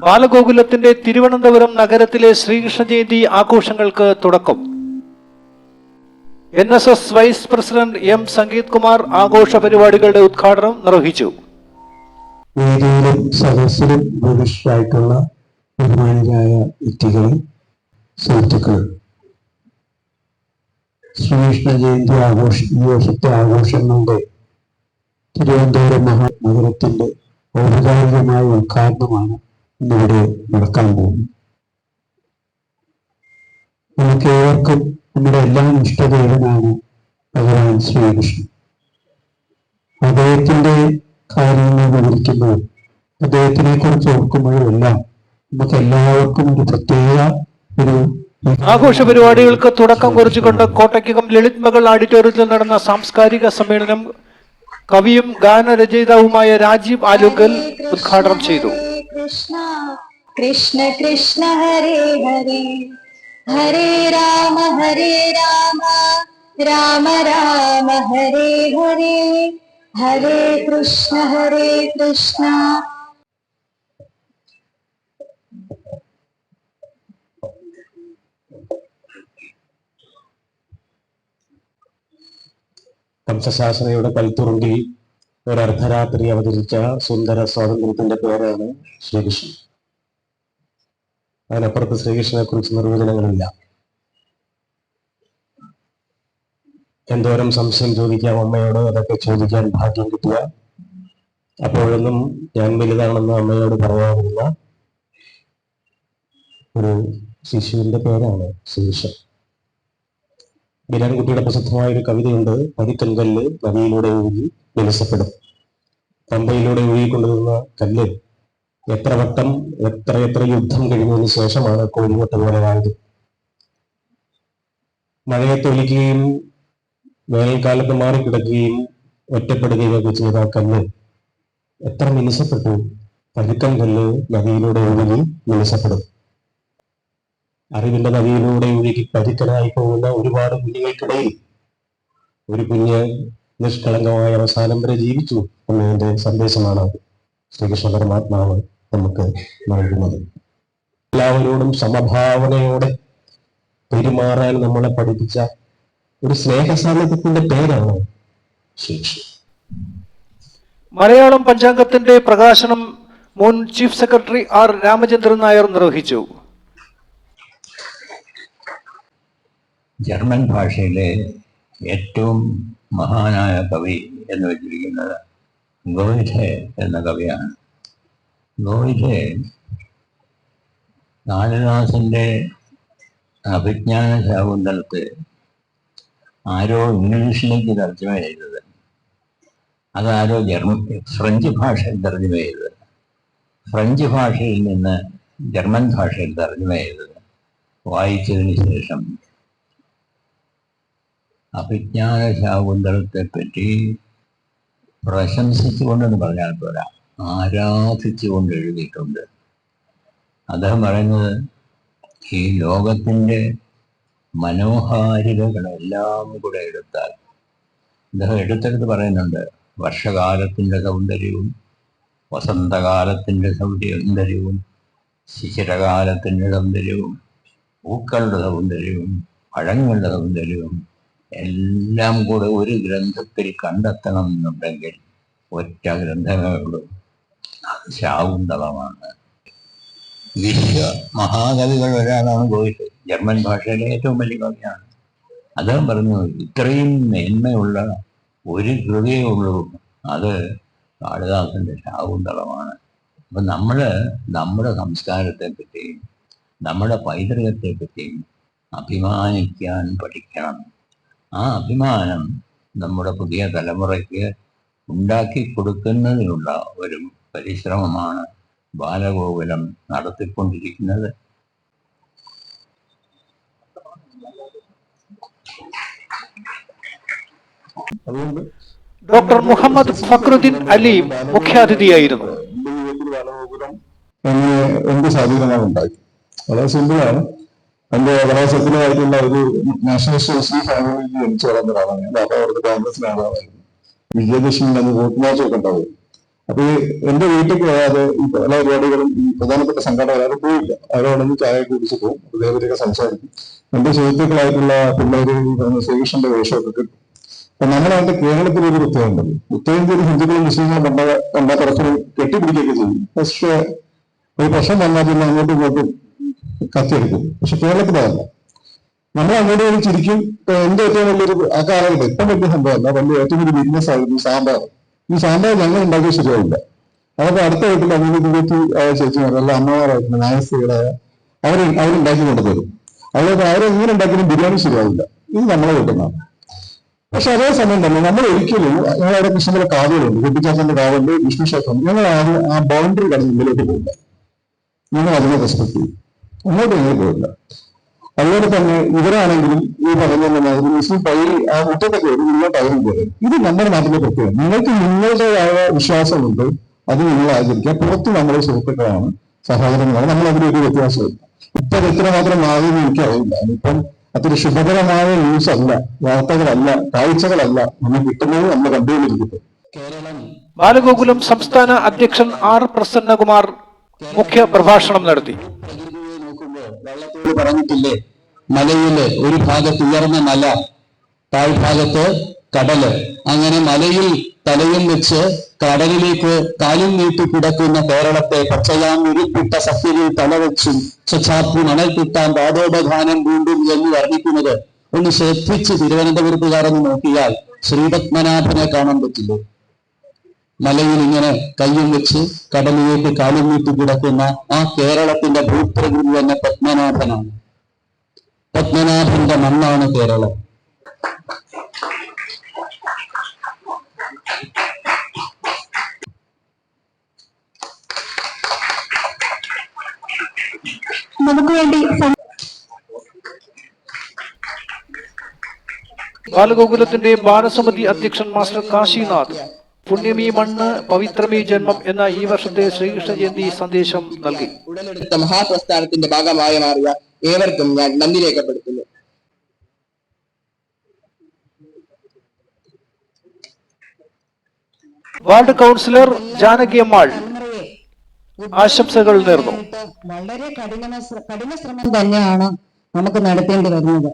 ബാലഗോകുലത്തിന്റെ തിരുവനന്തപുരം നഗരത്തിലെ ശ്രീകൃഷ്ണ ജയന്തി ആഘോഷങ്ങൾക്ക് തുടക്കം. NSS vice president M. Sangeeth Kumar ആഘോഷ പരിപാടികളുടെ ഉദ്ഘാടനം നിർവഹിച്ചു. വേദിയിലും സദസ്സിലും പ്രതിഷ്ഠരായിട്ടുള്ള ബഹുമാനരായ വ്യക്തികളും സുഹൃത്തുക്കളും, ശ്രീകൃഷ്ണ ജയന്തി ഈ വർഷത്തെ ആഘോഷങ്ങളുടെ തിരുവനന്തപുരം മഹാനഗരത്തിന്റെ ഔപചാരികമായ ഉദ്ഘാടനമാണ് ഇന്നിവിടെ നടക്കാൻ പോകുന്നത്. നമുക്ക് ഏവർക്കും നമ്മുടെ എല്ലാം ഇഷ്ടദേവനാണ് ഭഗവാൻ ശ്രീകൃഷ്ണൻ. അദ്ദേഹത്തിന്റെ കാര്യങ്ങൾ വിവരിക്കുമ്പോഴും അദ്ദേഹത്തിനെ കുറിച്ച് ഓർക്കുമ്പോഴും എല്ലാം നമുക്ക് എല്ലാവർക്കും ഒരു പ്രത്യേക ആഘോഷ പരിപാടികൾക്ക് തുടക്കം കുറിച്ചുകൊണ്ട് കോട്ടയ്ക്കകം ലളിത് മകൾ ഓഡിറ്റോറിയത്തിൽ നടന്ന സാംസ്കാരിക സമ്മേളനം കവിയും ഗാനരചയിതാവുമായ രാജീവ് ആലുങ്കൽ ഉദ്ഘാടനം ചെയ്തു. കൃഷ്ണ കൃഷ്ണ ഹരേ ഹരേ ഹരേ രാമ രാമ രാമ ഹരേ ഹരേ ഹരേ കൃഷ്ണ കംസശാസനയുടെ കൽത്തുറുങ്കിൽ ഒരർദ്ധരാത്രി അവതരിച്ച സുന്ദര സ്വാതന്ത്ര്യത്തിന്റെ പേരാണ് ശ്രീകൃഷ്ണൻ. അതിനപ്പുറത്ത് ശ്രീകൃഷ്ണനെ കുറിച്ച് നിർവചനങ്ങളില്ല. എന്തോരം സംശയം ചോദിക്കാം അമ്മയോട്, അതൊക്കെ ചോദിക്കാൻ ഭാഗ്യം കിട്ടിയ, അപ്പോഴൊന്നും ഞാൻ വലുതാണെന്ന് അമ്മയോട് പറയാനില്ല ഒരു ശിശുവിന്റെ പേരാണ് ശ്രീകൃഷ്ണൻ. ബിരാൻകുട്ടിയുടെ പ്രസിദ്ധമായ ഒരു കവിതയുണ്ട്: പതിക്കൽകല്ല് നദിയിലൂടെ ഒഴുകി വിലസപ്പെടും. പമ്പയിലൂടെ ഒഴുകിക്കൊണ്ടിരുന്ന കല്ല് എത്ര വട്ടം എത്ര യുദ്ധം കഴിഞ്ഞതിന് ശേഷമാണ് കോഴിമുട്ട പോലെ ആയത്. മഴയത്തൊലിക്കുകയും വേനൽക്കാലത്ത് മാറിക്കിടക്കുകയും ഒറ്റപ്പെടുകയും ഒക്കെ ചെയ്ത കല്ല് എത്ര മിനുസപ്പെട്ടു. പതിക്കൽ കല്ല് നദിയിലൂടെ ഒഴുകി മിനുസപ്പെടും. അറിവിന്റെ നദിയിലൂടെ ഒഴുകി പരുക്കനായി പോകുന്ന ഒരുപാട് കുഞ്ഞുങ്ങൾക്കിടയിൽ ഒരു കുഞ്ഞ് നിഷ്കളങ്കമായ അവസാനം വരെ ജീവിച്ചു എന്നതിന്റെ സന്ദേശമാണ് ശ്രീകൃഷ്ണ പരമാത്മാവ് നമുക്ക് നൽകുന്നത്. എല്ലാവരോടും സമഭാവനയോടെ പെരുമാറാൻ നമ്മളെ പഠിപ്പിച്ച ഒരു സ്നേഹസാന്നിധ്യത്തിന്റെ പേരാണ് ശ്രീകൃഷ്ണൻ. മലയാളം പഞ്ചാംഗത്തിന്റെ പ്രകാശനം മുൻ chief secretary R. Ramachandran Nair നിർവഹിച്ചു. ജർമ്മൻ ഭാഷയിലെ ഏറ്റവും മഹാനായ കവി എന്ന് വെച്ചിരിക്കുന്നത് ഗോയിഥെ എന്ന കവിയാണ്. ഗോയിഥെ കാളിദാസന്റെ അഭിജ്ഞാന ശാകുന്തളത്തെ ആരോ ഇംഗ്ലീഷിലേക്ക് തർജ്ജമ ചെയ്തത്, അതാരോ ഫ്രഞ്ച് ഭാഷയിൽ തർജ്ജമ ചെയ്തത്, ഫ്രഞ്ച് ഭാഷയിൽ നിന്ന് ജർമ്മൻ ഭാഷയിൽ തർജ്ജമ ചെയ്തത് വായിച്ചതിന് ശേഷം അഭിജ്ഞാന ശാകുന്തളത്തെ പറ്റി പ്രശംസിച്ചുകൊണ്ടെന്ന് പറഞ്ഞാൽ പോരാ, ആരാധിച്ചുകൊണ്ട് എഴുതിയിട്ടുണ്ട്. അദ്ദേഹം പറയുന്നത് ഈ ലോകത്തിൻ്റെ മനോഹാരിതകളെല്ലാം കൂടെ എടുത്താൽ, അദ്ദേഹം എടുത്തെടുത്ത് പറയുന്നുണ്ട്, വർഷകാലത്തിൻ്റെ സൗന്ദര്യവും വസന്തകാലത്തിൻ്റെ സൗന്ദര്യവും ശിശിരകാലത്തിൻ്റെ സൗന്ദര്യവും പൂക്കളുടെ സൗന്ദര്യവും പഴങ്ങളുടെ സൗന്ദര്യവും എല്ലാം കൂടെ ഒരു ഗ്രന്ഥത്തിൽ കണ്ടെത്തണം എന്നുണ്ടെങ്കിൽ ഒറ്റ ഗ്രന്ഥമേ ഉള്ളൂ, അത് ശാകുന്തളമാണ്. വിശ്വ മഹാകവികൾ ഒരാളാണ് ഗോയിഥെ. ജർമ്മൻ ഭാഷയിലെ ഏറ്റവും വലിയ കവിയാണ്. അദ്ദേഹം പറഞ്ഞു, ഇത്രയും മേന്മയുള്ള ഒരു കൃതിയേ ഉള്ളൂ, അത് കാളിദാസന്റെ ശാകുന്തളമാണ്. അപ്പൊ നമ്മുടെ സംസ്കാരത്തെ പറ്റിയും നമ്മുടെ പൈതൃകത്തെ പറ്റിയും അഭിമാനിക്കാൻ പഠിക്കണം. ആ അഭിമാനം നമ്മുടെ പുതിയ തലമുറയ്ക്ക് ഉണ്ടാക്കി കൊടുക്കുന്നതിനുള്ള ഒരു പരിശ്രമമാണ് ബാലഗോകുലം നടത്തിക്കൊണ്ടിരിക്കുന്നത്. ഡോക്ടർ മുഹമ്മദ് ഫക്രുദ്ദീൻ അലീം മുഖ്യാതിഥിയായിരുന്നു. എന്ത് സാധ്യതകളാണ് ഉണ്ടാക്കി? വളരെ സിമ്പിളാണ്. എന്റെ വളരെ സെക്കുലറായിട്ടുള്ള ഒരു നാഷണലിസ്റ്റ് മുസ്ലിം ഫാമിലിയിൽ ജനിച്ചു വളർന്ന ഒരാളാണ് ഞാൻ. അപ്പോൾ അവിടുത്തെ കോൺഗ്രസിന് ആളായിരുന്നു. വിജയദശമി അന്ന് വോട്ട് മാർച്ചൊക്കെ ഉണ്ടാവും. അപ്പൊ എന്റെ വീട്ടിൽ പോയാതെ ഈ പല പരിപാടികളും ഈ പ്രധാനപ്പെട്ട സംഘടന ആരും പോയില്ല. അവരോടൊന്ന് ചായ കുടിച്ച് പോകും, അതേവരെയൊക്കെ സംസാരിക്കും. എന്റെ സുഹൃത്തുക്കളായിട്ടുള്ള പിള്ളേര് ഈ പറഞ്ഞ ശ്രീകൃഷ്ണന്റെ വേഷമൊക്കെ കിട്ടും. അപ്പൊ നമ്മളായിട്ട് കേരളത്തിലൊരു പ്രത്യേകം ഉണ്ടല്ലോ, ഉത്തരേന്ത്യയിൽ ഹിന്ദുക്കളും മുസ്ലിങ്ങളും കണ്ട പരസ്പരം കെട്ടിപ്പിടിക്കുകയൊക്കെ ചെയ്യും. പക്ഷെ ഒരു പ്രശ്നം വന്നാൽ പിന്നെ അങ്ങോട്ടും ഇങ്ങോട്ടും കത്തിയെടുക്കും. പക്ഷെ കേരളത്തിലല്ല, നമ്മൾ അങ്ങോട്ട് ഒരു ചിരിക്കും. ഇപ്പൊ എന്റെ ഏറ്റവും വലിയൊരു ആ കാലഘട്ടം ഇപ്പം വലിയ സംഭവമല്ല, വലിയ ഏറ്റവും വലിയ ബിസിനസ് ആയിരുന്നു സാമ്പാർ. ഈ സാമ്പാർ ഞങ്ങൾ ഉണ്ടാക്കിയത് ശരിയാവില്ല. അതൊക്കെ അടുത്ത വീട്ടിൽ അങ്ങനെ ഇരുപത്തി ചേച്ചിമാർ അല്ല അമ്മമാരായിരുന്നു നായസ്ത്രീകളായ അവരുണ്ടാക്കി കൊണ്ടുതരും. അതുകൊണ്ട് അവരെങ്ങനെ ഉണ്ടാക്കിയാലും ബിരിയാണി ശരിയാവില്ല. ഇത് നമ്മളെ വീട്ടുന്നതാണ്. പക്ഷെ അതേ സമയം തന്നെ നമ്മൾ ഒരിക്കലും ഞങ്ങളവിടെ കൃഷ്ണന്റെ കാവുകളുണ്ട്, കുട്ടിച്ചാത്തന്റെ കാവുണ്ട്, വിഷ്ണു ക്ഷേത്രം. ഞങ്ങൾ ആ ബൗണ്ടറി കടന്ന് മുമ്പിലോട്ട് പോകില്ല. ഞങ്ങൾ അതിനെ റെസ്പെക്ട് ചെയ്യും, അങ്ങോട്ട് ഞങ്ങൾ പോകില്ല. അതുപോലെ തന്നെ ഇവരാണെങ്കിലും ഈ പറഞ്ഞ മുസ്ലിം പള്ളി ആ മുറ്റത്തൊക്കെ വരും, ഇങ്ങോട്ട് അവരും കയറും. ഇത് നമ്മുടെ നാട്ടിലെ പ്രത്യേകം. നിങ്ങൾക്ക് നിങ്ങളുടേതായ വിശ്വാസമുണ്ട്, അത് നിങ്ങൾ ആചരിക്കുക. പുറത്ത് നമ്മുടെ സുഹൃത്തുക്കളാണ്, സഹോദരങ്ങളാണ്, നമ്മൾ അതിലൊരു വ്യത്യാസമില്ല. ഇപ്പൊ അത് എത്രമാത്രം മാറിയെന്ന് എനിക്കറിയില്ല. ഇപ്പം അതൊരു ശുഭകരമായ ന്യൂസ് അല്ല, വാർത്തകളല്ല, കാഴ്ചകളല്ല നമ്മൾ കിട്ടുന്നത്, നമ്മൾ കണ്ടുകൊണ്ടിരിക്കുന്നത്. ബാലഗോകുലം സംസ്ഥാന അധ്യക്ഷൻ ആർ പ്രസന്നകുമാർ മുഖ്യ പ്രഭാഷണം നടത്തി. വെള്ളത്തോട് പറഞ്ഞിട്ടില്ലേ, മലയില് ഒരു ഭാഗത്ത് ഉയർന്ന മല, താഴ്ഭാഗത്ത് കടല്. അങ്ങനെ മലയിൽ തലയും വെച്ച് കടലിലേക്ക് കാലും നീട്ടി കിടക്കുന്ന കേരളത്തെ പച്ചയാം ഉരുപ്പിട്ട സഫ്യയിൽ തലവെച്ചും സ്വച്ഛാപ്പു മണൽ കിട്ടാൻ പാദോപധാനം വീണ്ടും എന്ന് വർണ്ണിക്കുന്നത് ഒന്ന് ശ്രദ്ധിച്ച് തിരുവനന്തപുരത്തുകാരെന്ന് നോക്കിയാൽ ശ്രീപത്മനാഭനെ കാണാൻ പറ്റില്ലേ? മലയിൽ ഇങ്ങനെ കയ്യും വെച്ച് കടലിലേക്ക് കാലും നീട്ടി കിടക്കുന്ന ആ കേരളത്തിന്റെ ഭൂപ്രകൃതി തന്നെ പത്മനാഭനാണ്. പത്മനാഭന്റെ മണ്ണാണ് കേരളം. നമുക്ക് വേണ്ടി ബാലഗോകുലത്തിന്റെ ബാലസമിതി അധ്യക്ഷൻ മാസ്റ്റർ കാശിനാഥ് പുണ്യമീ മണ്ണ് പവിത്രമീ ജന്മം എന്ന ഈ വർഷത്തെ ശ്രീകൃഷ്ണ ജയന്തി സന്ദേശം നൽകി. ഉടലെടുത്ത മഹാപ്രസ്ഥാനത്തിന്റെ ഭാഗമായി മാറിയ ഏവർക്കും ഞാൻ നന്ദി രേഖപ്പെടുത്തുന്നു. വാർഡ് കൗൺസിലർ ജാനകി അമ്മാൾ ആശംസകൾ നേർന്നു. വളരെ കഠിന ശ്രമം തന്നെയാണ് നമുക്ക് നടത്തേണ്ടി വരുന്നത്.